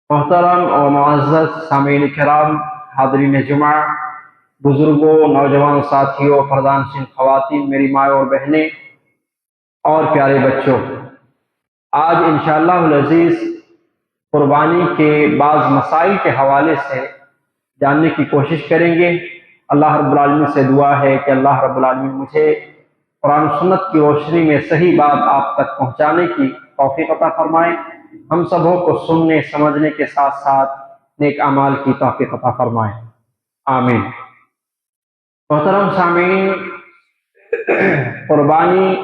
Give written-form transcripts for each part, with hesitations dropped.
محترم اور معزز سامعین کرام، حاضرین جمعہ، بزرگوں، نوجوان ساتھیوں، پردان شین خواتین، میری ماں اور بہنیں اور پیارے بچوں، آج انشاءاللہ العزیز قربانی کے بعض مسائل کے حوالے سے جاننے کی کوشش کریں گے۔ اللہ رب العالمین سے دعا ہے کہ اللہ رب العالمین مجھے قرآن و سنت کی روشنی میں صحیح بات آپ تک پہنچانے کی توفیق عطا فرمائے، ہم سبوں کو سننے سمجھنے کے ساتھ ساتھ نیک اعمال کی توفیق عطا فرمائے، آمین۔ محترم سامعین، قربانی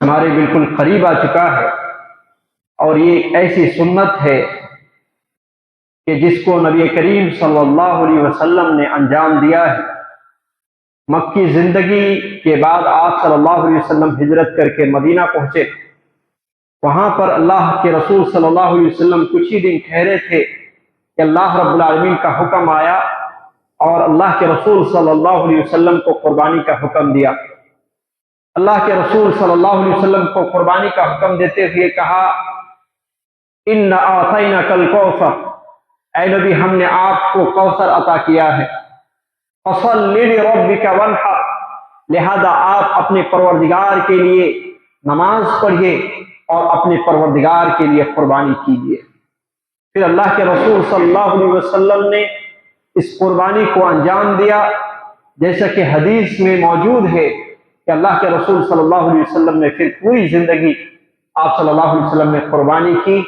ہمارے بالکل قریب آ چکا ہے، اور یہ ایک ایسی سنت ہے کہ جس کو نبی کریم صلی اللہ علیہ وسلم نے انجام دیا ہے۔ مکی زندگی کے بعد آپ صلی اللہ علیہ وسلم ہجرت کر کے مدینہ پہنچے۔ وہاں پر اللہ کے رسول صلی اللہ علیہ وسلم کچھ ہی دن ٹھہرے تھے کہ اللہ رب العالمین کا حکم آیا اور اللہ کے رسول صلی اللہ علیہ وسلم کو قربانی کا حکم دیا۔ اللہ کے رسول صلی اللہ علیہ وسلم کو قربانی کا حکم دیتے ہوئے کہا، اِنَّا أَعْطَيْنَاكَ الْكَوْثَرَ، اے نبی ہم نے آپ کو کوثر عطا کیا ہے۔ فَصَلِّ لِرَبِّكَ وَانْحَرْ، لہذا آپ اپنے پروردگار کے لیے نماز پڑھیے اور اپنے پروردگار کے لیے قربانی کیجیے۔ پھر اللہ کے رسول صلی اللہ علیہ وسلم نے اس قربانی کو انجام دیا، جیسا کہ حدیث میں موجود ہے کہ اللہ کے رسول صلی اللہ علیہ وسلم نے پھر پوری زندگی آپ صلی اللہ علیہ وسلم نے قربانی کی۔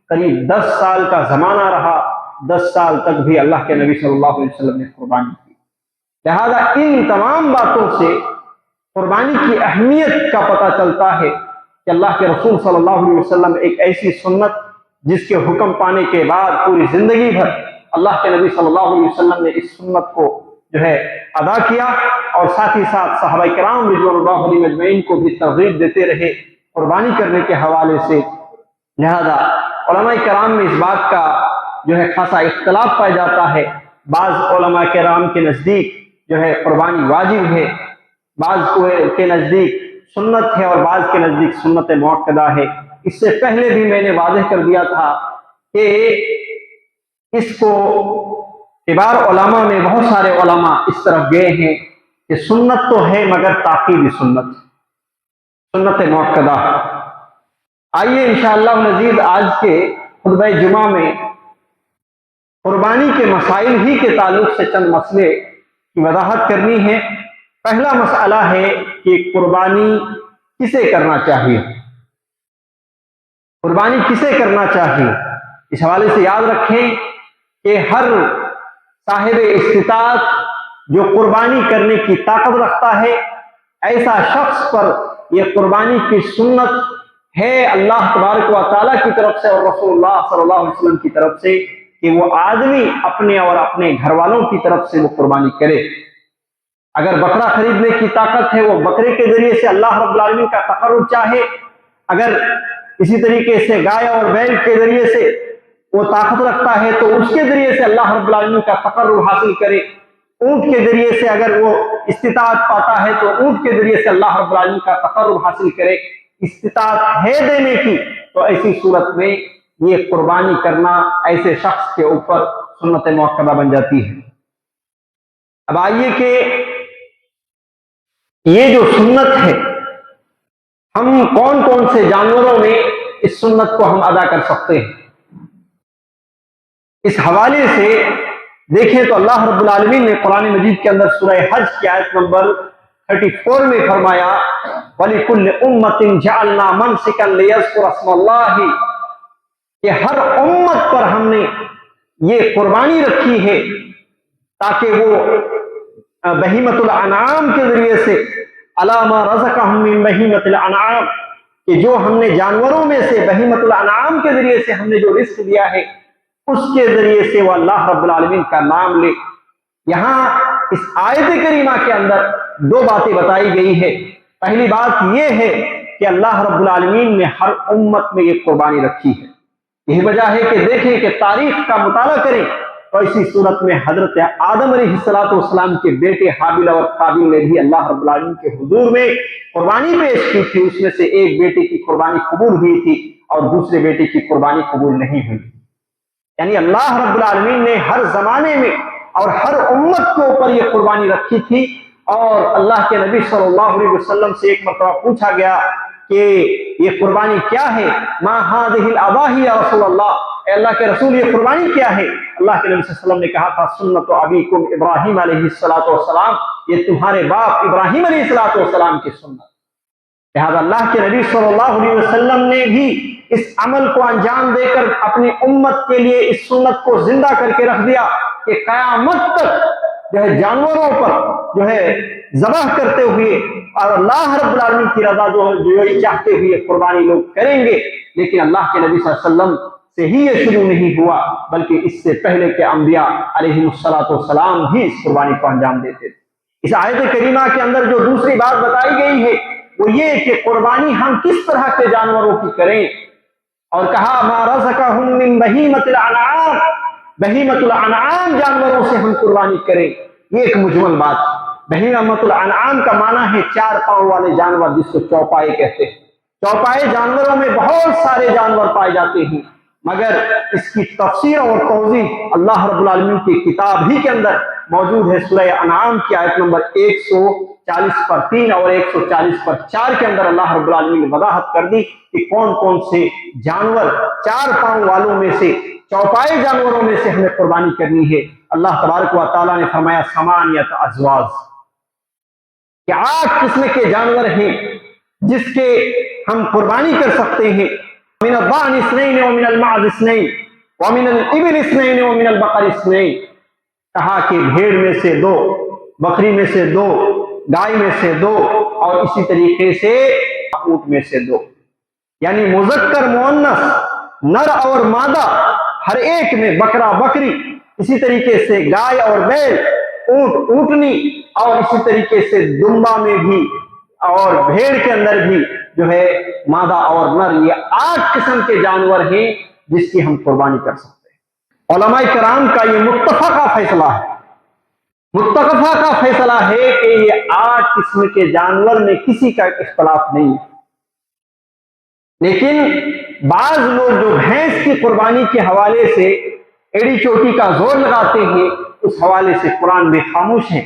قریب 10 سال کا زمانہ رہا، 10 سال تک بھی اللہ کے نبی صلی اللہ علیہ وسلم نے قربانی کی۔ لہذا ان تمام باتوں سے قربانی کی اہمیت کا پتہ چلتا ہے کہ اللہ کے رسول صلی اللہ علیہ وسلم ایک ایسی سنت جس کے حکم پانے کے بعد پوری زندگی بھر اللہ کے نبی صلی اللہ علیہ وسلم نے اس سنت کو ادا کیا، اور ساتھ ہی ساتھ صحابہ کرام رضوان اللہ علیہم اجمعین کو بھی ترغیب دیتے رہے قربانی کرنے کے حوالے سے۔ لہذا علماء کرام میں اس بات کا خاصا اختلاف پایا جاتا ہے۔ بعض علماء کرام کے نزدیک قربانی واجب ہے، بعض کے نزدیک سنت ہے، اور بعض کے نزدیک سنت مؤکدہ ہے۔ اس سے پہلے بھی میں نے واضح کر دیا تھا کہ اس کو کبار علماء میں بہت سارے علماء اس طرف گئے ہیں کہ سنت تو ہے مگر تاکیدی سنت مؤکدہ۔ آئیے انشاءاللہ العزیز آج کے خطبہ جمعہ میں قربانی کے مسائل ہی کے تعلق سے چند مسئلے کی وضاحت کرنی ہے۔ پہلا مسئلہ ہے کہ قربانی کسے کرنا چاہیے، قربانی کسے کرنا چاہیے۔ اس حوالے سے یاد رکھیں کہ ہر صاحب استطاعت جو قربانی کرنے کی طاقت رکھتا ہے، ایسا شخص پر یہ قربانی کی سنت ہے اللہ تبارک و تعالیٰ کی طرف سے اور رسول اللہ صلی اللہ علیہ وسلم کی طرف سے کہ وہ آدمی اپنے اور اپنے گھر والوں کی طرف سے وہ قربانی کرے۔ اگر بکرا خریدنے کی طاقت ہے، وہ بکرے کے ذریعے سے اللہ رب العالمین کا تقرب چاہے۔ اگر اسی طریقے سے گائے اور بیل کے ذریعے سے وہ طاقت رکھتا ہے تو اس کے ذریعے سے اللہ رب العالمین کا تقرب حاصل کرے۔ اونٹ کے ذریعے سے اگر وہ استطاعت پاتا ہے تو اونٹ کے ذریعے سے اللہ رب العالمین کا تقرب حاصل کرے۔ استطاعت ہے دینے کی تو ایسی صورت میں یہ قربانی کرنا ایسے شخص کے اوپر سنت مؤکدہ بن جاتی ہے۔ اب آئیے کہ یہ جو سنت ہے، ہم کون کون سے جانوروں میں اس سنت کو ہم ادا کر سکتے ہیں۔ اس حوالے سے دیکھیں تو اللہ رب العالمین نے قرآن مجید کے اندر سورہ حج کی آیت نمبر 34 میں فرمایا، وَلِكُلِّ أُمَّةٍ جَعَلْنَا مَنْسِكًا لِيَذْكُرَ اسْمَ اللَّهِ، کہ ہر امت پر ہم نے یہ قربانی رکھی ہے تاکہ وہ بہیمۃ الانعام کے ذریعے سے عَلَىٰ مَا رَزَقَهُم مِّن بَهِیمَةِ الْأَنْعَامِ، کہ جو ہم نے جانوروں میں سے بہیمۃ الانعام کے ذریعے سے ہم نے جو رزق دیا ہے اس کے ذریعے سے وہ اللہ رب العالمین کا نام لے۔ یہاں اس آیت کریمہ کے اندر 2 باتیں بتائی گئی ہے۔ پہلی بات یہ ہے کہ اللہ رب العالمین نے ہر امت میں یہ قربانی رکھی ہے۔ یہی وجہ ہے کہ دیکھیں کہ تاریخ کا مطالعہ کریں تو اسی صورت میں حضرت آدم علیہ السلام کے بیٹے حابیل اور قابیل نے بھی اللہ رب العالمین کے حضور میں قربانی پیش کی تھی، اس میں سے ایک بیٹے کی قربانی قبول ہوئی تھی۔ اور دوسرے بیٹے کی قربانی قبول نہیں ہوئی۔ یعنی اللہ رب العالمین نے ہر زمانے میں اور ہر امت کے اوپر یہ قربانی رکھی تھی۔ اور اللہ کے نبی صلی اللہ علیہ وسلم سے ایک مرتبہ پوچھا گیا کہ یہ قربانی کیا ہے؟ ما هذه الاضاحی یا رسول اللہ، اے اللہ کے رسول یہ قربانی کیا ہے؟ اللہ کے نبی صلی اللہ علیہ وسلم نے کہا تھا سنت ابیکم ابراہیم علیہ السلام، یہ تمہارے باپ ابراہیم علیہ السلام کی سنت۔ لہذا اللہ کے نبی صلی اللہ علیہ وسلم نے بھی اس عمل کو انجام دے کر اپنی امت کے لیے اس سنت کو زندہ کر کے رکھ دیا کہ قیامت تک جو ہے جانوروں پر جو ہے ذبح کرتے ہوئے اور اللہ رب العالمین کی رضا جو چاہتے ہوئے قربانی لوگ کریں گے۔ لیکن اللہ کے نبی صلی اللہ علیہ وسلم سے ہی یہ شروع نہیں ہوا، بلکہ اس سے پہلے کے انبیاء علیہ السلام ہی اس قربانی کو انجام دیتے تھے۔ اس آیت کریمہ کے اندر جو دوسری بات بتائی گئی ہے وہ یہ کہ قربانی ہم کس طرح کے جانوروں کی کریں، اور کہا ما رزقہم من بہیمۃ الانعام، بہیمۃ الانعام جانوروں سے ہم قربانی کریں، یہ ایک مجمل بات ہے۔ بہیمۃ الانعام کا معنی ہے چار پاؤں والے جانور، جس کو چوپائے کہتے ہیں۔ چوپائے جانوروں میں بہت سارے جانور پائے جاتے ہیں، مگر اس کی تفسیر اور توضیح اللہ رب العالمین کی کتاب ہی کے اندر موجود ہے۔ سورہ انعام کی آیت نمبر 140/3 اور 140/4 کے اندر اللہ رب العالمین نے وضاحت کر دی کہ کون کون سے جانور چار پاؤں والوں میں سے، چوپائے جانوروں میں سے ہمیں قربانی کرنی ہے۔ اللہ تبارک و تعالیٰ نے فرمایا ثمانیۃ ازواج، کہ 8 قسم کے جانور ہیں جس کے ہم قربانی کر سکتے ہیں۔ من الضأن اثنین ومن المعز اثنین ومن الابل اثنین ومن البقر اثنین، کہا کہ بھیڑ میں سے 2، بکری میں سے 2، گائے میں سے 2، اور اسی طریقے سے اونٹ میں سے 2۔ یعنی مذکر مؤنث، نر اور مادہ ہر ایک میں، بکرا بکری، اسی طریقے سے گائے اور بیل، اونٹ اونٹنی، اور اسی طریقے سے دمبا میں بھی اور بھیڑ کے اندر بھی جو ہے مادہ اور نر، یہ 8 قسم کے جانور ہیں جس کی ہم قربانی کر سکتے ہیں۔ علماء کرام کا یہ متفقہ فیصلہ ہے، متفقہ کا فیصلہ ہے کہ یہ 8 قسم کے جانور میں کسی کا اختلاف نہیں ہے۔ لیکن بعض لوگ جو بھینس کی قربانی کے حوالے سے ایڑی چوٹی کا زور لگاتے ہیں، اس حوالے سے قرآن بھی خاموش ہے،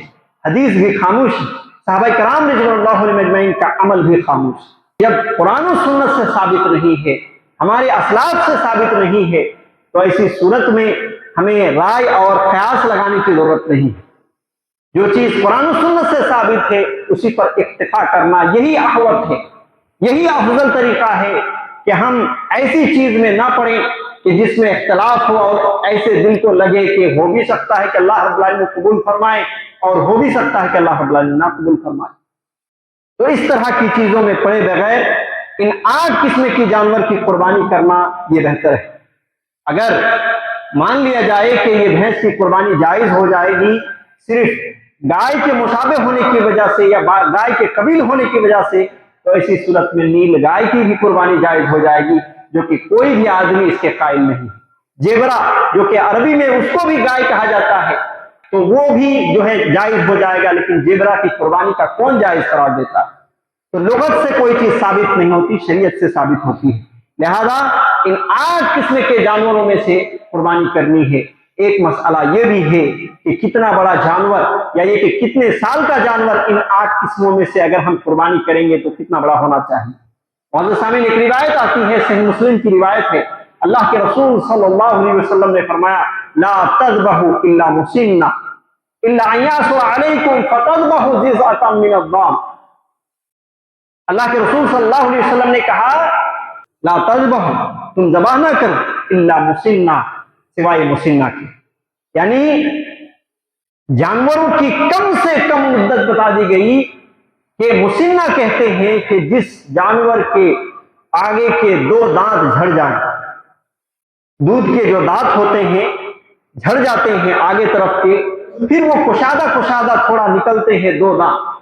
حدیث بھی خاموش ہے، صحابہ کرام رضوان اللہ علیہم اجمعین کا عمل بھی خاموش۔ جب قرآن و سنت سے ثابت نہیں ہے، ہمارے اسلاف سے ثابت نہیں ہے، تو ایسی صورت میں ہمیں رائے اور قیاس لگانے کی ضرورت نہیں ہے۔ جو چیز قرآن و سنت سے ثابت ہے اسی پر اکتفا کرنا یہی احوط ہے، یہی افضل طریقہ ہے کہ ہم ایسی چیز میں نہ پڑیں کہ جس میں اختلاف ہو اور ایسے دل کو لگے کہ ہو بھی سکتا ہے کہ اللہ رب العالمین قبول فرمائے اور ہو بھی سکتا ہے کہ اللہ رب العالمین نہ قبول فرمائے۔ تو اس طرح کی چیزوں میں پڑے بغیر ان 8 قسم کی جانور کی قربانی کرنا یہ بہتر ہے۔ اگر مان لیا جائے کہ یہ بھینس کی قربانی جائز ہو جائے گی صرف گائے کے مشابہ ہونے کی وجہ سے یا گائے کے قبیل ہونے کی وجہ سے، تو ایسی صورت میں نیل گائے کی بھی قربانی جائز ہو جائے گی، جو کہ کوئی بھی آدمی اس کے قائل نہیں۔ جیبرا، جو کہ عربی میں اس کو بھی گائے کہا جاتا ہے، تو وہ بھی جو ہے جائز ہو جائے گا، لیکن جیبرا کی قربانی کا کون جائز قرار دیتا ہے؟ تو لغت سے کوئی چیز ثابت نہیں ہوتی، شریعت سے ثابت ہوتی ہے۔ لہذا ان 8 قسم کے جانوروں میں سے قربانی کرنی ہے۔ ایک مسئلہ یہ بھی ہے کہ کتنا بڑا جانور یا یہ کہ کتنے سال کا جانور ان 8 قسموں میں سے اگر ہم قربانی کریں گے تو کتنا بڑا ہونا چاہیے۔ معزز سامعین، ایک روایت آتی ہے، صحیح مسلم کی روایت ہے، اللہ کے رسول صلی اللہ علیہ وسلم نے فرمایا لا تذبحوا الا مسنہ الا ان یعصر علیکم فتذبحوا جزءا من الضأن۔ اللہ کے رسول صلی اللہ علیہ وسلم نے کہا لا تذبحوا، تم ذبح نہ کرو، الا مسنہ، سوائے مسنہ کے، یعنی جانوروں کی کم سے کم مدت بتا دی گئی کہ مسنہ کہتے ہیں کہ جس جانور کے آگے کے 2 دانت جھڑ جائیں، دودھ کے جو دانت ہوتے ہیں جھڑ جاتے ہیں آگے طرف کے، پھر وہ کشادہ تھوڑا نکلتے ہیں 2 دانت،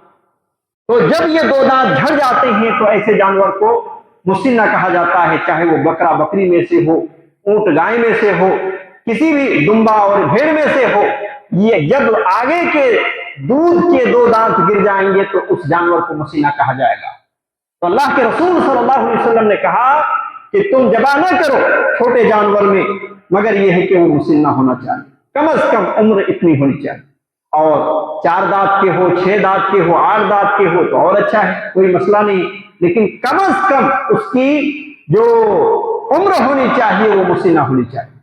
تو جب یہ 2 دانت جھڑ جاتے ہیں تو ایسے جانور کو مسنہ کہا جاتا ہے، چاہے وہ بکرا بکری میں سے ہو، اونٹ گائے میں سے ہو، کسی بھی دمبا اور بھیڑ میں سے ہو، یہ جب آگے کے دودھ کے 2 دانت گر جائیں گے تو اس جانور کو مسنہ کہا جائے گا۔ تو اللہ کے رسول صلی اللہ علیہ وسلم نے کہا کہ تم ذبح نہ کرو چھوٹے جانور میں مگر یہ ہے کہ وہ مسن نہ ہونا چاہیے، کم از کم عمر اتنی ہونی چاہیے، اور 4 دانت کے ہو، 6 دانت کے ہو، 8 دانت کے ہو تو اور اچھا ہے، کوئی مسئلہ نہیں، لیکن کم از کم اس کی جو عمر ہونی چاہیے وہ مسن نہ ہونی چاہیے۔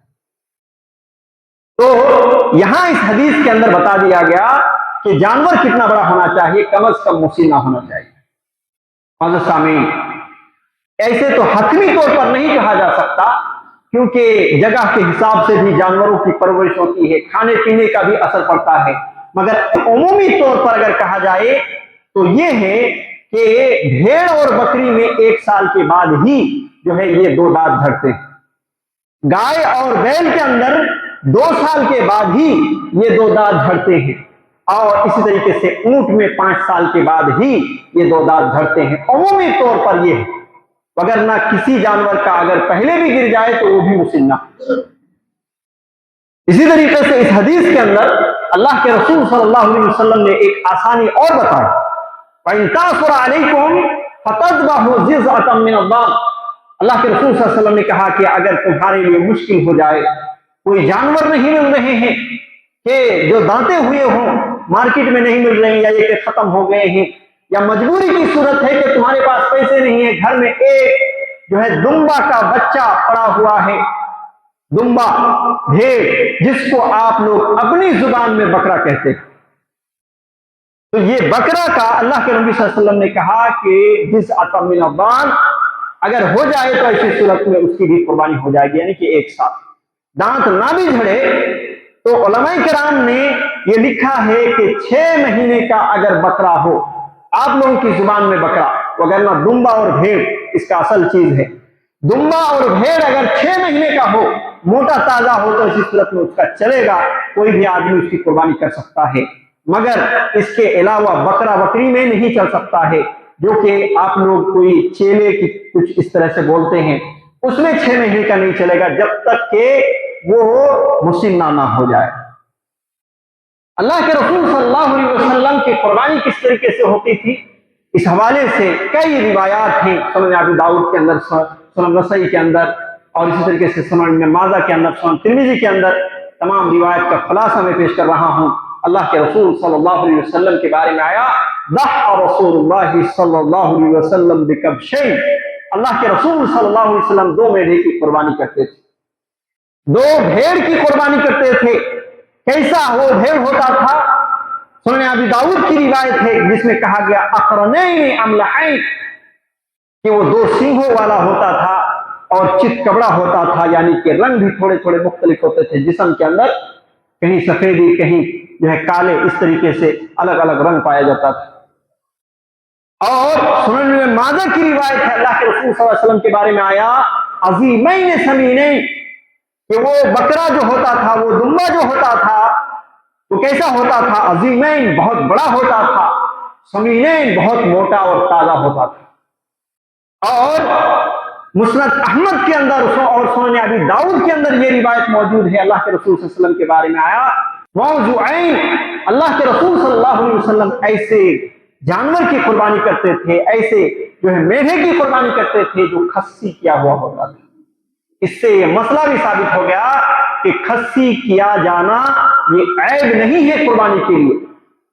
تو یہاں اس حدیث کے اندر بتا دیا گیا کہ جانور کتنا بڑا ہونا چاہیے، کم از کم مسن نہ ہونا چاہیے۔ معزز سامعین، ایسے تو حتمی طور پر نہیں کہا جا سکتا کیونکہ جگہ کے حساب سے بھی جانوروں کی پرورش ہوتی ہے، کھانے پینے کا بھی اثر پڑتا ہے، مگر عمومی طور پر اگر کہا جائے تو یہ ہے کہ بھیڑ اور بکری میں 1 سال کے بعد ہی جو ہے یہ 2 دانت جھڑتے ہیں، گائے اور بیل کے اندر 2 سال کے بعد ہی یہ 2 دانت جھڑتے ہیں، اور اسی طریقے سے اونٹ میں 5 سال کے بعد ہی یہ 2 دانت جھڑتے ہیں، عمومی طور پر یہ ہے، وگرنہ کسی جانور کا اگر پہلے بھی گر جائے تو وہ بھی مسن نہ۔ اسی طریقے سے اس حدیث کے اندر اللہ کے رسول صلی اللہ علیہ وسلم نے ایک آسانی اور بتائی، وَإِن تَعْثُرَ عَلَيْكُمْ فَتَذْبَحُوا جِزْءَةً مِّنَ الضَّأْنِ۔ اللہ کے رسول صلی اللہ علیہ وسلم نے کہا کہ اگر تمہارے لیے مشکل ہو جائے، کوئی جانور نہیں مل رہے ہیں کہ جو دانتے ہوئے ہوں، مارکیٹ میں نہیں مل رہے ہیں، یا یہ کہ ختم ہو گئے ہیں، یا مجبوری کی صورت ہے کہ تمہارے پاس پیسے نہیں ہیں، گھر میں ایک جو ہے دمبا کا بچہ پڑا ہوا ہے، دمبا بھیڑ جس کو آپ لوگ اپنی زبان میں بکرا کہتے ہیں، تو یہ بکرا کا اللہ کے نبی صلی اللہ علیہ وسلم نے کہا کہ جزء من الضأن اگر ہو جائے تو ایسی صورت میں اس کی بھی قربانی ہو جائے گی، یعنی کہ 1 سال دانت نہ بھی جھڑے تو علماء کرام نے یہ لکھا ہے کہ 6 مہینے کا اگر بکرا ہو، آپ لوگوں کی زبان میں بکرا، وگرنہ دمبا اور بھیڑ اس کا اصل چیز ہے، دمبا اور بھیڑ اگر 6 مہینے کا ہو، موٹا تازہ ہو تو اسی صورت میں اس کا چلے گا، کوئی بھی آدمی اس کی قربانی کر سکتا ہے، مگر اس کے علاوہ بکرا بکری میں نہیں چل سکتا ہے، جو کہ آپ لوگ کوئی چیلے کی کچھ اس طرح سے بولتے ہیں، اس میں 6 مہینے کا نہیں چلے گا جب تک کہ وہ مسنہ نہ ہو جائے۔ اللہ کے رسول صلی اللہ علیہ وسلم کی قربانی کس طریقے سے ہوتی تھی، اس حوالے سے کئی روایات ہیں، سنن ابی داؤد کے اندر، سنن نسائی کے اندر، اور اسی طریقے سے سنن ابن ماجہ کے اندر، سنن ترمذی کے اندر، تمام روایت کا خلاصہ میں پیش کر رہا ہوں۔ اللہ کے رسول صلی اللہ علیہ وسلم کے بارے میں آیا، ضحى رسول اللہ صلی اللہ علیہ وسلم بکبشین، اللہ کے رسول صلی اللہ علیہ وسلم 2 میڑھے کی قربانی کرتے تھے، 2 بھیڑ کی قربانی کرتے تھے۔ کیسا وہ بھیڑ ہوتا تھا؟ سنن ابی داؤد کی روایت ہے جس میں کہا گیا اقرنین املحین، کہ وہ 2 سینگوں والا ہوتا تھا اور چت کبڑا ہوتا تھا، یعنی کہ رنگ بھی تھوڑے تھوڑے مختلف ہوتے تھے، جسم کے اندر کہیں سفیدی کہیں جو ہے کالے، اس طریقے سے الگ الگ رنگ پایا جاتا تھا۔ اور سنن ابن ماجہ کی روایت ہے، اللہ کے رسول صلی اللہ علیہ وسلم کے بارے میں آیا عظیمین سمینین، کہ وہ بکرا جو ہوتا تھا، وہ دمبا جو ہوتا تھا، وہ کیسا ہوتا تھا؟ عظیمین، بہت بڑا ہوتا تھا، سمینین، بہت موٹا اور تازہ ہوتا تھا۔ اور مسند احمد کے اندر اور سنن ابی داؤد کے اندر یہ روایت موجود ہے، اللہ کے رسول صلی اللہ علیہ وسلم کے بارے میں آیا موضوعین، اللہ کے رسول صلی اللہ علیہ وسلم ایسے جانور کی قربانی کرتے تھے، ایسے جو ہے میڑھے کی قربانی کرتے تھے جو کھسی کیا ہوا ہوتا تھا۔ اس سے یہ مسئلہ بھی ثابت ہو گیا کہ کھسی کیا جانا یہ عیب نہیں ہے قربانی کے لیے،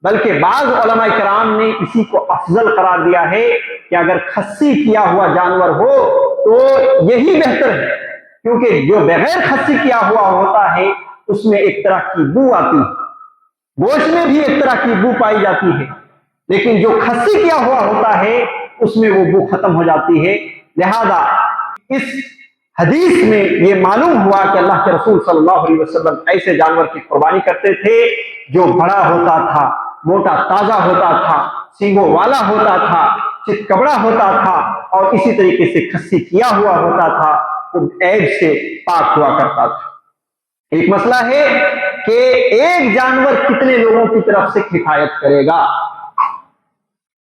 بلکہ بعض علماء کرام نے اسی کو افضل قرار دیا ہے کہ اگر کھسی کیا ہوا جانور ہو تو یہی بہتر ہے، کیونکہ جو بغیر کھسی کیا ہوا ہوتا ہے اس میں ایک طرح کی بو آتی ہے، گوشت میں بھی ایک طرح کی بو پائی جاتی ہے، لیکن جو کھسی کیا ہوا ہوتا ہے اس میں وہ بو ختم ہو جاتی ہے۔ لہذا اس حدیث میں یہ معلوم ہوا کہ اللہ کے رسول صلی اللہ علیہ وسلم ایسے جانور کی قربانی کرتے تھے جو بڑا ہوتا تھا، موٹا تازہ ہوتا تھا، سینگوں والا ہوتا تھا، چت کبڑا ہوتا تھا، اور اسی طریقے سے کھسی کیا ہوا ہوتا تھا، وہ عیب سے پاک ہوا کرتا تھا۔ ایک مسئلہ ہے کہ ایک جانور کتنے لوگوں کی طرف سے کفایت کرے گا،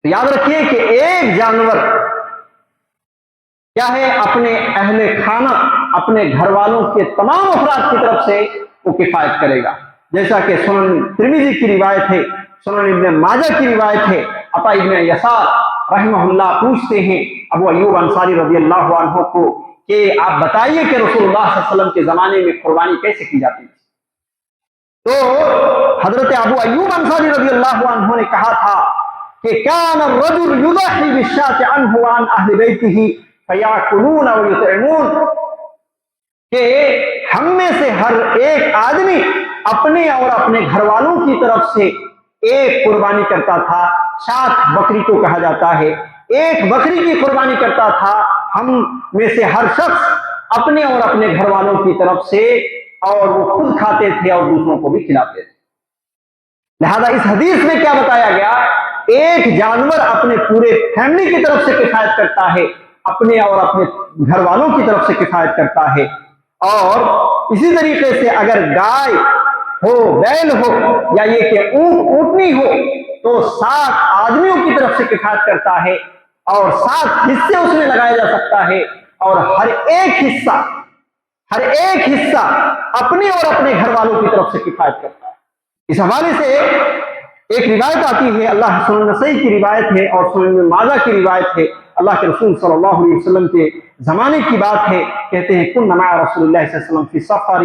تو یاد رکھیے کہ ایک جانور کیا ہے، اپنے اہل خانہ، اپنے گھر والوں کے تمام افراد کی طرف سے وہ کفایت کرے گا، جیسا کہ سنن ترمذی کی روایت ہے، سنن ابن ماجہ کی روایت ہے۔ عطا ابن یسار رحمہ اللہ پوچھتے ہیں ابو ایوب انصاری رضی اللہ عنہ کو کہ آپ بتائیے کہ رسول اللہ صلی اللہ علیہ وسلم کے زمانے میں قربانی کیسے کی جاتی تھی؟ تو حضرت ابو ایوب انصاری رضی اللہ عنہ نے کہا تھا کہ کان الرجل یضحی بالشاة عنہ وعن اہل بیتہ فیاکلون ویطعمون، کہ ہم میں سے ہر ایک آدمی اپنے اور اپنے گھر والوں کی طرف سے ایک قربانی کرتا تھا، شاۃ بکری کو کہا جاتا ہے، ایک بکری کی قربانی کرتا تھا، ہم میں سے ہر شخص اپنے اور اپنے گھر والوں کی طرف سے، اور وہ خود کھاتے تھے اور دوسروں کو بھی کھلاتے تھے۔ لہذا اس حدیث میں کیا بتایا گیا؟ ایک جانور اپنے پورے فیملی کی طرف سے کفایت کرتا ہے، اپنے اور اپنے گھر والوں کی طرف سے کفایت کرتا ہے، اور اسی طریقے سے اگر گائے ہو، بیل ہو، یا یہ کہ اونٹ اونٹنی ہو تو 7 آدمیوں کی طرف سے کفایت کرتا ہے، اور 7 حصے اس میں لگایا جا سکتا ہے، اور ہر ایک حصہ اپنے اور اپنے گھر والوں کی طرف سے کفایت کرتا ہے۔ اس حوالے سے ایک روایت آتی ہے، اللہ سنن نسائی کی روایت ہے اور سنن ماجہ کی روایت ہے، اللہ کے رسول صلی اللہ علیہ وسلم کے زمانے کی بات ہے، کہتے ہیں کنا مع رسول اللہ صلی اللہ علیہ وسلم فی سفر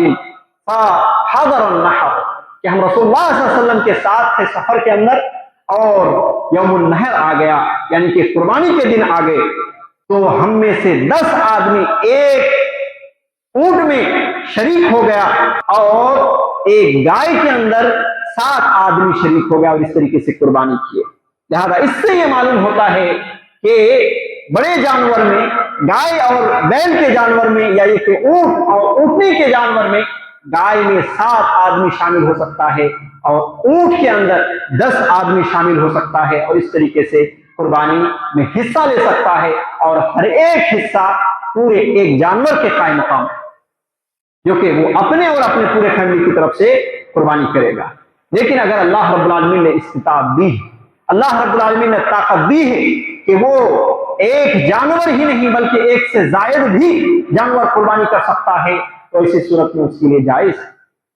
فحضر النحر، کہ ہم رسول اللہ صلی اللہ علیہ وسلم کے ساتھ تھے سفر کے اندر، اور یوم النحر آ گیا، یعنی کہ قربانی کے دن آ گئے، تو ہم میں سے 10 آدمی ایک اونٹ میں شریک ہو گیا، اور ایک گائے کے اندر 7 آدمی شریک ہو گیا، اور اس طریقے سے قربانی کیے۔ لہذا اس سے یہ معلوم ہوتا ہے کہ بڑے جانور میں، گائے اور بیل کے جانور میں، یا یہ کہ اونٹ اور اونٹنی کے جانور میں، گائے میں 7 آدمی شامل ہو سکتا ہے، اور اونٹ کے اندر 10 آدمی شامل ہو سکتا ہے، اور اس طریقے سے قربانی میں حصہ لے سکتا ہے، اور ہر ایک حصہ پورے ایک جانور کے قائم مقام ہے، جو کہ وہ اپنے اور اپنے پورے فیملی کی طرف سے قربانی کرے گا۔ لیکن اگر اللہ رب العالمین نے استطاعت دی، اللہ رب العالمین نے طاقت دی ہے کہ وہ ایک جانور ہی نہیں بلکہ ایک سے زائد بھی جانور قربانی کر سکتا ہے، تو اسی صورت میں اس کے لیے جائز ہے۔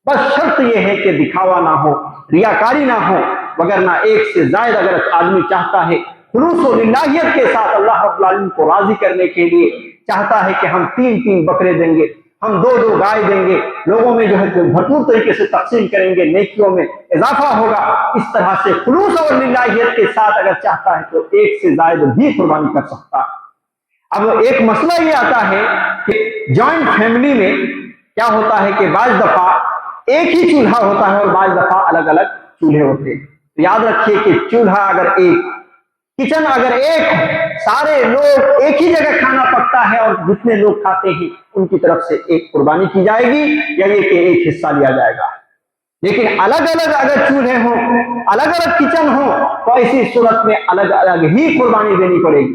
بس شرط یہ ہے کہ دکھاوا نہ ہو، ریاکاری نہ ہو، وگرنہ ایک سے زائد اگر آدمی چاہتا ہے خلوص و للہیت کے ساتھ اللہ رب العالمین کو راضی کرنے کے لیے، چاہتا ہے کہ ہم 3 بکرے دیں گے، ہم 2 گائے دیں گے، لوگوں میں جو ہے بھرپور طریقے سے تقسیم کریں گے، نیکیوں میں اضافہ ہوگا، اس طرح سے خلوص اور للہیت کے ساتھ اگر چاہتا ہے تو ایک سے زائد بھی قربانی کر سکتا ہے۔ اب ایک مسئلہ یہ آتا ہے کہ جوائنٹ فیملی میں کیا ہوتا ہے کہ بعض دفعہ ایک ہی چولہا ہوتا ہے اور بعض دفعہ الگ الگ چولہے ہوتے ہیں۔ یاد رکھیے کہ چولہا اگر ایک، کچن اگر ایک، سارے لوگ ایک ہی جگہ کھانا پکتا ہے اور جتنے لوگ کھاتے ہیں ان کی طرف سے ایک قربانی کی جائے گی، یا یہ کہ ایک حصہ لیا جائے گا۔ لیکن الگ الگ اگر چولہے ہوں، الگ الگ کچن ہوں، تو ایسی صورت میں الگ الگ ہی قربانی دینی پڑے گی۔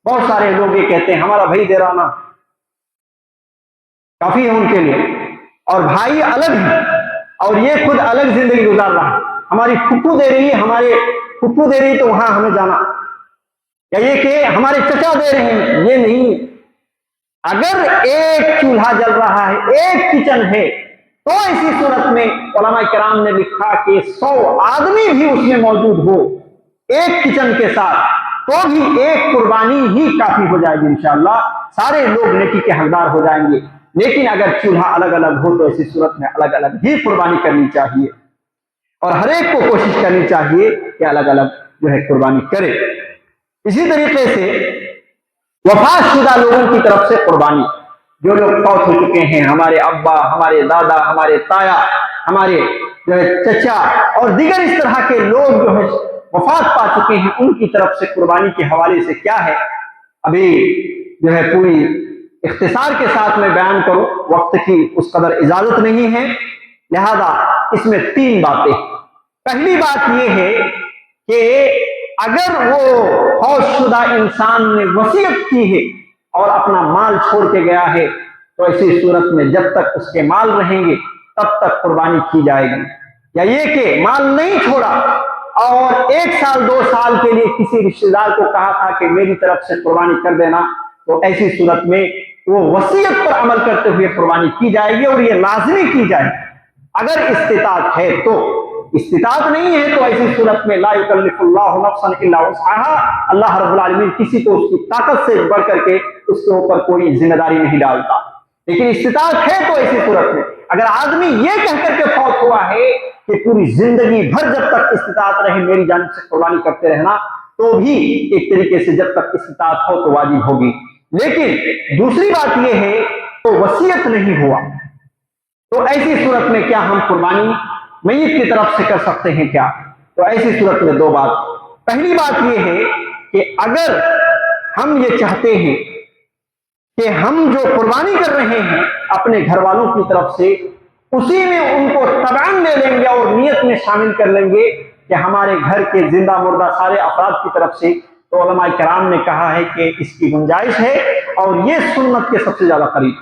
بہت سارے لوگ یہ کہتے ہیں ہمارا بھائی دے رہا نا کافی ہے ان کے لیے، اور بھائی الگ ہے اور یہ خود الگ زندگی گزار رہا ہے، ہماری پھپھو دے رہی ہے، ہمارے پھپھو دے رہی ہے تو وہاں ہمیں جانا، یا یہ کہ ہمارے چچا دے رہے ہیں، یہ نہیں۔ اگر ایک چولہا جل رہا ہے، ایک کچن ہے، تو اسی صورت میں علماء کرام نے لکھا کہ 100 آدمی بھی اس میں موجود ہو ایک کچن کے ساتھ، تو بھی ایک قربانی ہی کافی ہو جائے گی انشاءاللہ، سارے لوگ نیکی کے حقدار ہو جائیں گے۔ لیکن اگر چولہا الگ الگ ہو تو ایسی صورت میں الگ الگ ہی قربانی کرنی چاہیے، اور ہر ایک کو کوشش کرنی چاہیے کہ الگ الگ جو ہے قربانی کرے۔ اسی طریقے سے وفات شدہ لوگوں کی طرف سے قربانی، جو لوگ فوت ہو چکے ہیں، ہمارے ابا، ہمارے دادا، ہمارے تایا، ہمارے جو ہے چچا اور دیگر اس طرح کے لوگ جو ہے وفات پا چکے ہیں، ان کی طرف سے قربانی کے حوالے سے کیا ہے، ابھی جو ہے پوری اختصار کے ساتھ میں بیان کروں، وقت کی اس قدر اجازت نہیں ہے، لہذا اس میں 3 باتیں۔ پہلی بات یہ ہے کہ اگر وہ فوت شدہ انسان نے وصیت کی ہے اور اپنا مال چھوڑ کے گیا ہے، تو ایسی صورت میں جب تک اس کے مال رہیں گے تب تک قربانی کی جائے گی، یا یہ کہ مال نہیں چھوڑا اور 1 سال 2 سال کے لیے کسی رشتہ دار کو کہا تھا کہ میری طرف سے قربانی کر دینا، تو ایسی صورت میں وہ وصیت پر عمل کرتے ہوئے قربانی کی جائے گی، اور یہ لازمی کی جائے گی اگر استطاعت ہے تو۔ استطاعت نہیں ہے تو ایسی صورت میں لا یکلف اللہ نفسا الا وسعہا، اللہ رب العالمین کسی کو اس کی طاقت سے بڑھ کر کے اس کے اوپر کوئی ذمہ داری نہیں ڈالتا۔ لیکن استطاعت ہے تو ایسی صورت میں اگر آدمی یہ کہہ کر کے فوت ہوا ہے کہ پوری زندگی بھر جب تک استطاعت رہے میری جانب سے قربانی کرتے رہنا، تو بھی ایک طریقے سے جب تک استطاعت ہو تو واجب ہوگی۔ لیکن دوسری بات یہ ہے تو وصیت نہیں ہوا، تو ایسی صورت میں کیا ہم قربانی میت کی طرف سے کر سکتے ہیں کیا؟ تو ایسی صورت میں دو بات۔ پہلی بات یہ ہے کہ اگر ہم یہ چاہتے ہیں کہ ہم جو قربانی کر رہے ہیں اپنے گھر والوں کی طرف سے، اسی میں ان کو تبعاً لے لیں گے اور نیت میں شامل کر لیں گے کہ ہمارے گھر کے زندہ مردہ سارے افراد کی طرف سے، تو علماء کرام نے کہا ہے کہ اس کی گنجائش ہے اور یہ سنت کے سب سے زیادہ قریب،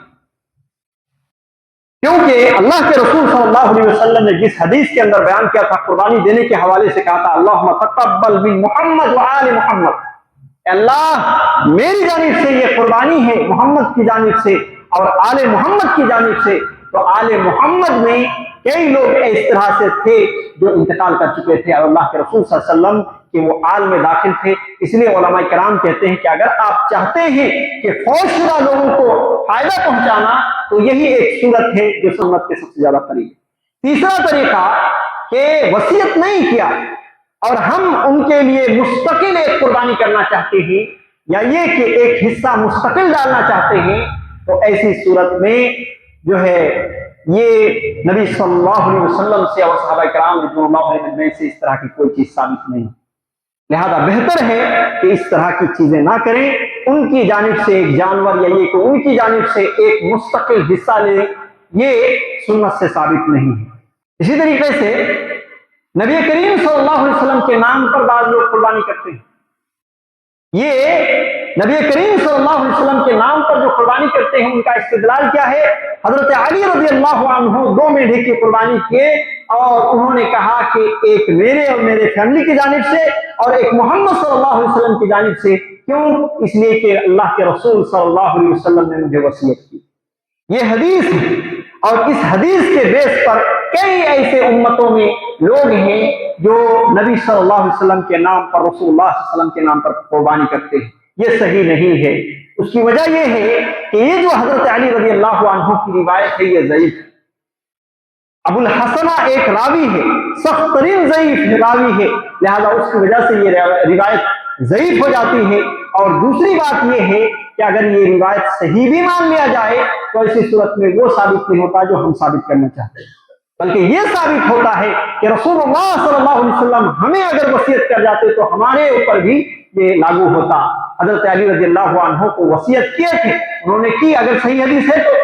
کیونکہ اللہ کے رسول صلی اللہ علیہ وسلم نے جس حدیث کے اندر بیان کیا تھا قربانی دینے کے حوالے سے، کہا تھا اللہم تقبل من محمد وآل محمد، اللہ میری جانب سے یہ قربانی ہے محمد کی جانب سے اور آل محمد کی جانب سے۔ تو آل محمد میں کئی لوگ اس طرح سے تھے جو انتقال کر چکے تھے اور اللہ کے رسول صلی اللہ علیہ وسلم کہ وہ آل میں داخل تھے، اس لیے علماء کرام کہتے ہیں کہ اگر آپ چاہتے ہیں کہ فوت شدہ لوگوں کو فائدہ پہنچانا تو یہی ایک صورت ہے جو سنت کے سب سے زیادہ قریب ہے۔ تیسرا طریقہ کہ وصیت نہیں کیا اور ہم ان کے لیے مستقل ایک قربانی کرنا چاہتے ہیں یا یہ کہ ایک حصہ مستقل ڈالنا چاہتے ہیں، تو ایسی صورت میں جو ہے یہ نبی صلی اللہ علیہ وسلم سے اور صحابہ کرام رضوان اللہ علیہم میں سے اس طرح کی کوئی چیز ثابت نہیں، لہذا بہتر ہے کہ اس طرح کی چیزیں نہ کریں، ان کی جانب سے ایک جانور یا یہ کہ ان کی جانب سے ایک مستقل حصہ لیں، یہ سنت سے ثابت نہیں ہے۔ اسی طریقے سے نبی کریم صلی اللہ علیہ وسلم کے نام پر بعض لوگ قربانی کرتے ہیں، یہ نبی کریم صلی اللہ علیہ وسلم کے نام پر جو قربانی کرتے ہیں ان کا استدلال کیا ہے؟ حضرت علی رضی اللہ عنہ 2 میڈھے کی قربانی کیے اور انہوں نے کہا کہ ایک میرے اور میرے فیملی کی جانب سے اور ایک محمد صلی اللہ علیہ وسلم کی جانب سے۔ کیوں؟ اس لیے کہ اللہ کے رسول صلی اللہ علیہ وسلم نے مجھے وصیت کی۔ یہ حدیث ہے اور اس حدیث کے بیس پر کئی ایسے امتوں میں لوگ ہیں جو نبی صلی اللہ علیہ وسلم کے نام پر، رسول اللہ صلی اللہ علیہ وسلم کے نام پر قربانی کرتے ہیں، یہ صحیح نہیں ہے۔ اس کی وجہ یہ ہے کہ یہ جو حضرت علی رضی اللہ عنہ کی روایت ہے یہ ضعیف ہے۔ ابو الحسنہ ایک راوی ہے، سخت ترین ضعیف راوی ہے، لہذا اس کی وجہ سے یہ روایت ضعیف ہو جاتی ہے۔ اور دوسری بات یہ ہے کہ اگر یہ روایت صحیح بھی مان لیا جائے تو ایسی صورت میں وہ ثابت نہیں ہوتا جو ہم ثابت کرنا چاہتے ہیں، بلکہ یہ ثابت ہوتا ہے کہ رسول اللہ صلی اللہ علیہ وسلم ہمیں اگر وصیت کر جاتے تو ہمارے اوپر بھی یہ لاگو ہوتا۔ حضرت علی رضی اللہ عنہ کو وصیت کیے تھے، انہوں نے کی، اگر صحیح حدیث ہے تو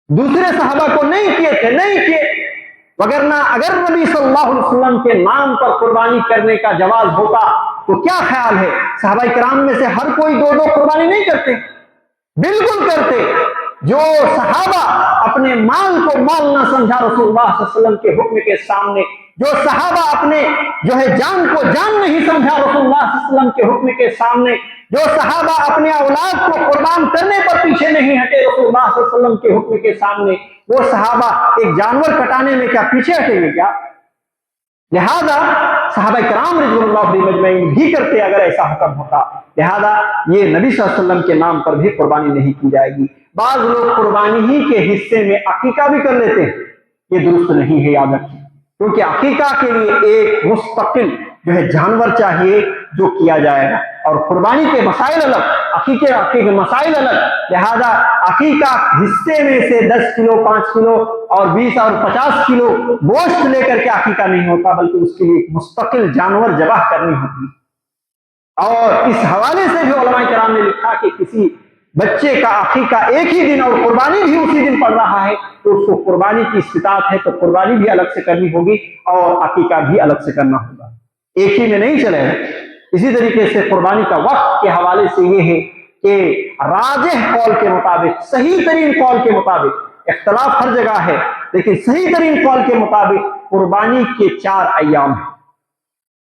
دوسرے صحابہ کو نہیں کیے تھے، نہیں کیے، وگرنہ اگر نبی صلی اللہ علیہ وسلم کے نام پر قربانی کرنے کا جواز ہوتا تو کیا خیال ہے صحابہ کرام میں سے ہر کوئی 2 قربانی نہیں کرتے؟ بالکل کرتے۔ جو صحابہ اپنے مال کو مال نہ سمجھا رسول اللہ صلی اللہ علیہ وسلم کے حکم کے سامنے، جو صحابہ اپنے جو ہے جان کو جان نہیں سمجھا رسول اللہ صلی اللہ علیہ وسلم کے حکم کے سامنے، جو صحابہ اپنے اولاد کو قربان کرنے پر پیچھے نہیں ہٹے رسول اللہ صلی اللہ علیہ وسلم کے حکم کے سامنے، وہ صحابہ ایک جانور کٹانے میں کیا پیچھے ہٹیں گے کیا؟ لہذا صحابہ کرام رضوان اللہ علیہم اجمعین بھی کرتے اگر ایسا حکم ہوتا، لہذا یہ نبی صلی اللہ علیہ وسلم کے نام پر بھی قربانی نہیں کی جائے گی۔ بعض لوگ قربانی ہی کے حصے میں عقیقہ بھی کر لیتے ہیں، یہ درست نہیں ہے، یاد رکھیں، کیونکہ عقیقہ کے لیے ایک مستقل جو ہے جانور چاہیے جو کیا جائے گا، اور قربانی کے مسائل الگ، عقیقے کے مسائل الگ، لہذا عقیقہ حصے میں سے 10 کلو 5 کلو اور 20 اور 50 کلو گوشت لے کر کے عقیقہ نہیں ہوتا، بلکہ اس کے لیے ایک مستقل جانور ذبح کرنی ہوتی ہے۔ اور اس حوالے سے بھی علماء کرام نے لکھا کہ کسی بچے کا عقیقہ ایک ہی دن اور قربانی بھی اسی دن پڑ رہا ہے تو اس کو قربانی کی استطاعت ہے تو قربانی بھی الگ سے کرنی ہوگی اور عقیقہ بھی الگ سے کرنا ہوگا، ایک ہی میں نہیں چلے گا۔ اسی طریقے سے قربانی کا وقت کے حوالے سے یہ ہے کہ راجح قول کے مطابق، صحیح ترین قول کے مطابق، اختلاف ہر جگہ ہے لیکن صحیح ترین قول کے مطابق قربانی کے 4 ایام ہیں۔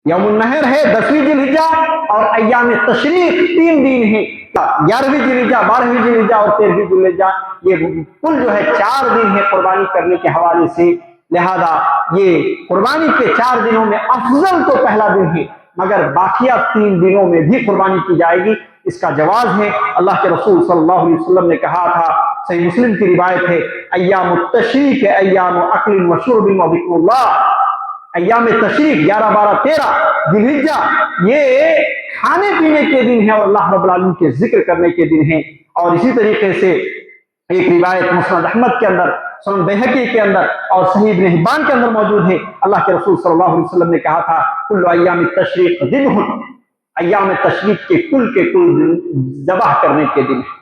یوم النحر ہے 10ویں ذی الحجہ اور ایام تشریق 3 دن ہیں، 11ویں ذی الحجہ، 12ویں ذی الحجہ اور 13ویں ذی الحجہ، یہ کل جو ہے 4 دن ہے قربانی کرنے کے حوالے سے۔ لہذا یہ قربانی کے 4 دنوں میں افضل تو پہلا دن ہے، مگر باقیہ 3 دنوں میں بھی قربانی کی جائے گی۔ اس کا جواز ہے، اللہ کے رسول صلی اللہ علیہ وسلم نے کہا تھا، صحیح مسلم کی روایت ہے، ایام التشریق ایام اکل و شرب و ذکر اللہ۔ ایام تشریق 11، 12، 13 ذی الحجہ یہ کھانے پینے کے دن ہیں اور اللہ رب العالمین کے ذکر کرنے کے دن ہیں۔ اور اسی طریقے سے ایک روایت مسند احمد کے اندر، سنن بیہقی کے اندر اور صحیح ابن حبان کے اندر موجود ہے، اللہ کے رسول صلی اللہ علیہ وسلم نے کہا تھا، کل ایام التشریق ذبح، ایام تشریق کے کل ذبح کرنے کے دن ہیں،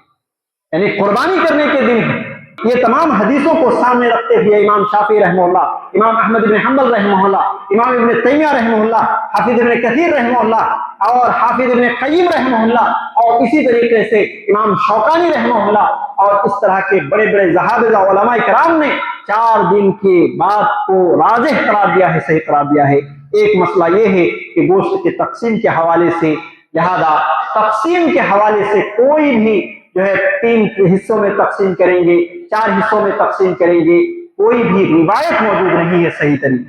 یعنی قربانی کرنے کے دن ہیں۔ یہ تمام حدیثوں کو سامنے رکھتے ہوئے امام شافعی رحمہ اللہ، امام احمد بن حنبل رحمہ اللہ، امام ابن تیمیہ رحمہ اللہ، حافظ ابن کثیر رحمہ اللہ اور حافظ ابن قیم رحمہ اللہ اور اسی طریقے سے امام شوکانی رحمہ اللہ اور اس طرح کے بڑے بڑے زہابذہ علماء کرام نے 4 دن کے بعد کو راجح قرار دیا ہے، صحیح قرار دیا ہے۔ ایک مسئلہ یہ ہے کہ گوشت کے تقسیم کے حوالے سے، لہذا تقسیم کے حوالے سے کوئی بھی جو ہے 3 حصوں میں تقسیم کریں گے، 4 حصوں میں تقسیم کریں گے، کوئی بھی روایت موجود نہیں ہے صحیح ترین،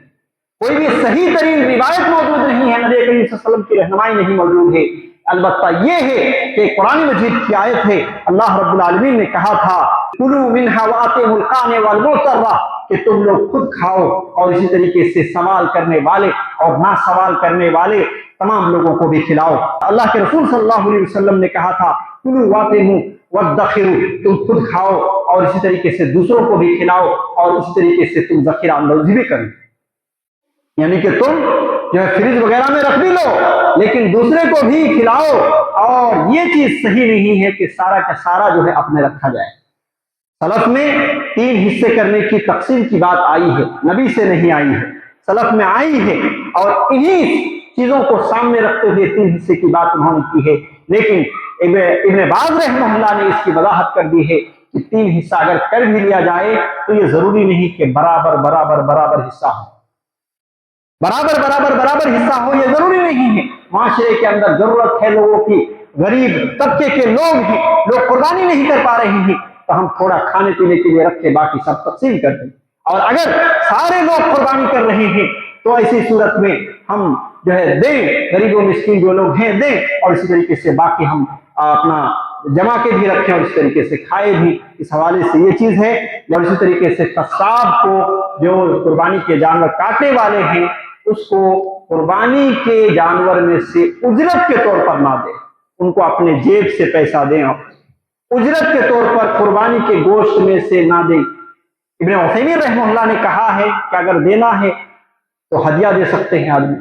کوئی بھی صحیح ترین روایت موجود نہیں ہے، نبی کریم صلی اللہ علیہ وسلم کی رہنمائی نہیں موجود ہے۔ البتہ یہ ہے کہ قرآن مجید کی آیت ہے، اللہ رب العالمین نے کہا تھا، کلوا منها وآتوا القانع والمعتر، کہ تم لوگ خود کھاؤ اور اسی طریقے سے سوال کرنے والے اور نہ سوال کرنے والے تمام لوگوں کو بھی کھلاؤ۔ اللہ کے رسول صلی اللہ علیہ وسلم نے کہا تھا، کلوا واتموا وادخروا، تم خود کھاؤ اور اسی طریقے سے دوسروں کو بھی کھلاؤ اور اسی طریقے سے تم ذخیرہ اندوزی بھی کرو، یعنی کہ تم جو ہے فریج وغیرہ میں رکھ بھی لو لیکن دوسرے کو بھی کھلاؤ۔ اور یہ چیز صحیح نہیں ہے کہ سارا کا سارا جو ہے اپنے رکھا جائے۔ سلف میں 3 حصے کرنے کی تقسیم کی بات آئی ہے، نبی سے نہیں آئی ہے، سلف میں آئی ہے اور انہی چیزوں کو سامنے رکھتے ہوئے 3 حصے کی بات انہوں نے کی ہے۔ لیکن ابن باز رحمہ اللہ نے اس کی وضاحت کر دی ہے کہ 3 حصہ اگر کر بھی لیا جائے تو یہ ضروری نہیں کہ برابر حصہ ہو، برابر حصہ ہو، یہ ضروری نہیں ہے۔ معاشرے کے اندر ضرورت ہے لوگوں کی، غریب طبقے کے لوگ ہیں، لوگ قربانی نہیں کر پا رہے ہیں، تو ہم تھوڑا کھانے پینے کے لیے رکھے، باقی سب تقسیم کر دیں۔ اور اگر سارے لوگ قربانی کر رہے ہیں تو ایسی صورت میں ہم جو ہے دیں، غریب و مسکین جو لوگ ہیں دیں، اور اسی طریقے سے باقی ہم اپنا جمع کے بھی رکھیں اور اس طریقے سے کھائے بھی۔ اس حوالے سے یہ چیز ہے۔ اور اسی طریقے سے قصاب کو، جو قربانی کے جانور کاٹنے والے ہیں، اس کو قربانی کے جانور میں سے اجرت کے طور پر نہ دیں، ان کو اپنے جیب سے پیسہ دیں، اجرت کے طور پر قربانی کے گوشت میں سے نہ دیں۔ ابن عثیمین رحمہ اللہ نے کہا ہے کہ اگر دینا ہے تو ہدیہ دے سکتے ہیں، آدمی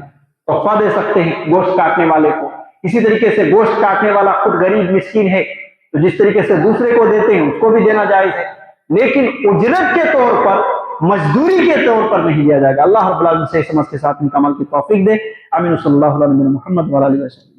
تحفہ دے سکتے ہیں گوشت کاٹنے والے کو۔ اسی طریقے سے گوشت کاٹنے والا خود غریب مسکین ہے تو جس طریقے سے دوسرے کو دیتے ہیں اس کو بھی دینا جائز ہے، لیکن اجرت کے طور پر، مزدوری کے طور پر نہیں دیا جائے گا۔ اللہ رب العالمین سے سمجھ کے ساتھ عمل کی توفیق دے۔ آمین صلی اللہ علیہ وسلم محمد وعلی آلہ وسلم۔